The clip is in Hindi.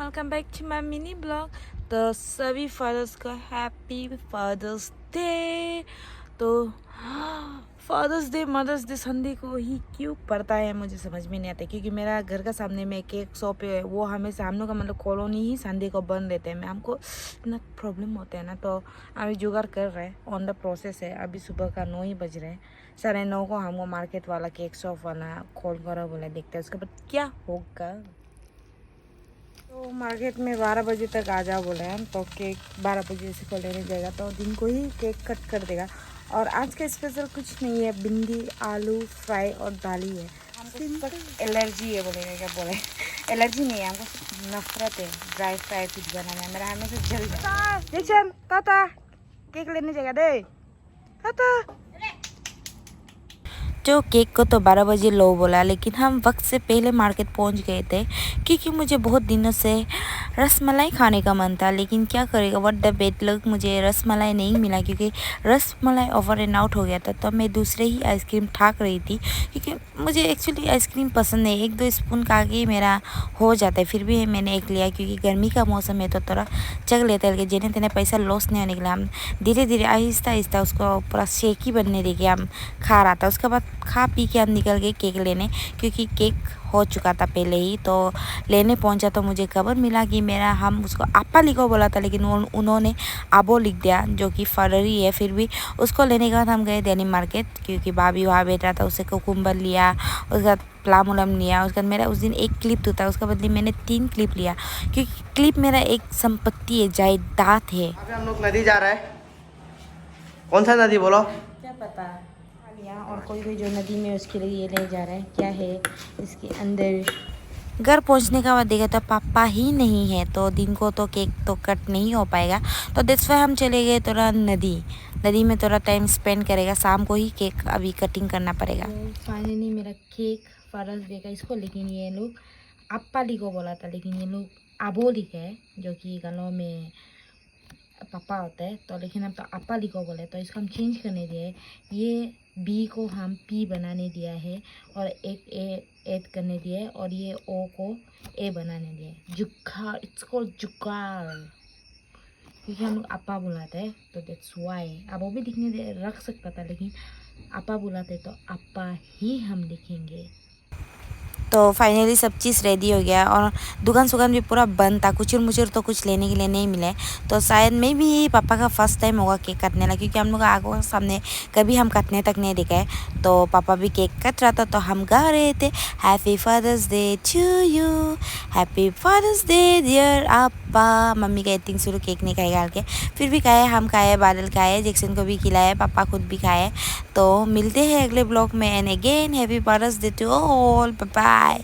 Welcome back to my mini blog. तो सभी फादर्स को हैप्पी फादर्स डे। तो father's day mother's day Sunday को ही क्यों पड़ता है मुझे समझ में नहीं आता, क्योंकि मेरा घर का सामने में केक शॉप है, वो हमेशा हम लोग का मतलब कॉलोनी ही संडे को बंद देते हैं। हमको इतना प्रॉब्लम होता है ना, तो अभी जुगाड़ कर रहे हैं, ऑन द प्रोसेस है। अभी सुबह का 9 ही बज रहे हैं, 9:30 को हमको मार्केट वाला केक शॉप वाला कॉल करो बोला, देखते हैं उसके बाद क्या होगा। तो मार्केट में 12 बजे तक आ जाओ बोले हम, तो केक 12 बजे से को लेने जाएगा, तो दिन को ही केक कट कर देगा। और आज का स्पेशल कुछ नहीं है, भिंडी आलू फ्राई और दाली है। हमको एलर्जी है बोले, क्या बोले एलर्जी नहीं है, हमको सिर्फ नफरत है ड्राई फ्राई कुछ बनाना है। मेरा हमेशा जल जाता। ताता केक लेने जाएगा दे ताता। जो केक को तो 12 बजे लो बोला, लेकिन हम वक्त से पहले मार्केट पहुंच गए थे, क्योंकि मुझे बहुत दिनों से रसमलाई खाने का मन था। लेकिन क्या करेगा, व्हाट द बेड लक, मुझे रसमलाई नहीं मिला, क्योंकि रसमलाई ओवर एंड आउट हो गया था। तो मैं दूसरे ही आइसक्रीम ठाक रही थी, क्योंकि मुझे एक्चुअली आइसक्रीम पसंद है, 1-2 स्पून का आगे मेरा हो जाता है। फिर भी मैंने एक लिया, क्योंकि गर्मी का मौसम है तो थोड़ा चख लेता है। जिन्हें तेने पैसा लॉस नहीं होने के लिए हम धीरे धीरे आहिस्ता आहिस्ता उसको पूरा शेकी बनने देके हम खा रहा था। उसके बाद खा पी के हम निकल गए केक लेने, क्योंकि केक हो चुका था पहले ही। तो लेने पहुंचा तो मुझे खबर मिला कि मेरा हम उसको आपा लिखो बोला था, लेकिन उन्होंने आबो लिख दिया, जो कि फरवरी है। फिर भी उसको लेने के बाद हम गए डेनिम मार्केट, क्योंकि भाभी वहाँ बैठ रहा था, उसे कुकुम्बर लिया, उसके बाद प्लाम उलम लिया। उसके बाद मेरा उस दिन एक क्लिप तो था, उसके बदले मैंने 3 क्लिप लिया, क्योंकि क्लिप मेरा एक संपत्ति है, जायदाद है। हम लोग नदी जा रहा है। कौन सा नदी बोलो? क्या पता। और कोई जो नदी में उसके लिए ये ले जा रहा है, क्या है इसके अंदर। घर पहुंचने का बाद देखा तो पापा ही नहीं है, तो दिन को तो केक तो कट नहीं हो पाएगा। तो दैट्स व्हाई हम चले गए थोड़ा नदी में थोड़ा टाइम स्पेंड करेगा। शाम को ही केक अभी कटिंग करना पड़ेगा। तो फाइनली मेरा केक फादर्स डे का इसको, लेकिन ये लोग अप्पाली को बोला था, लेकिन ये लोग आबो लिखे है, जो कि गलों में पापा होता है। तो लेकिन हम तो अप्पाली को बोले, तो इसको हम चेंज करने दिए। ये बी को हम पी बनाने दिया है, और एक ए ऐड करने दिए, और ये ओ को ए बनाने दिए। जुगाड़, इट्स कॉल्ड जुगाड़, क्योंकि हम लोग अपा बुलाते हैं, तो दैट्स व्हाई। अब वो भी दिखने दे रख सकता था, लेकिन अपा बुलाते तो अपा ही हम लिखेंगे। तो फाइनली सब चीज़ रेडी हो गया, और दुकान भी पूरा बंद था। कुचर मुचर तो कुछ लेने के लिए नहीं मिले। तो शायद मैं भी पापा का फर्स्ट टाइम होगा केक काटने लगा, क्योंकि हम लोग आगो के सामने कभी हम काटने तक नहीं दिखाए। तो पापा भी केक कट रहा था, तो हम गा रहे थे happy father's day to you, happy father's day dear आपा। मम्मी का एक्टिंग शुरू, केक नहीं खाएगा के, फिर भी खाए, हम खाए, बादल खाए, जैक्सन को भी खिलाए, पापा खुद भी खाए। तो मिलते हैं अगले ब्लॉग में, and again happy father's day to all, bye bye.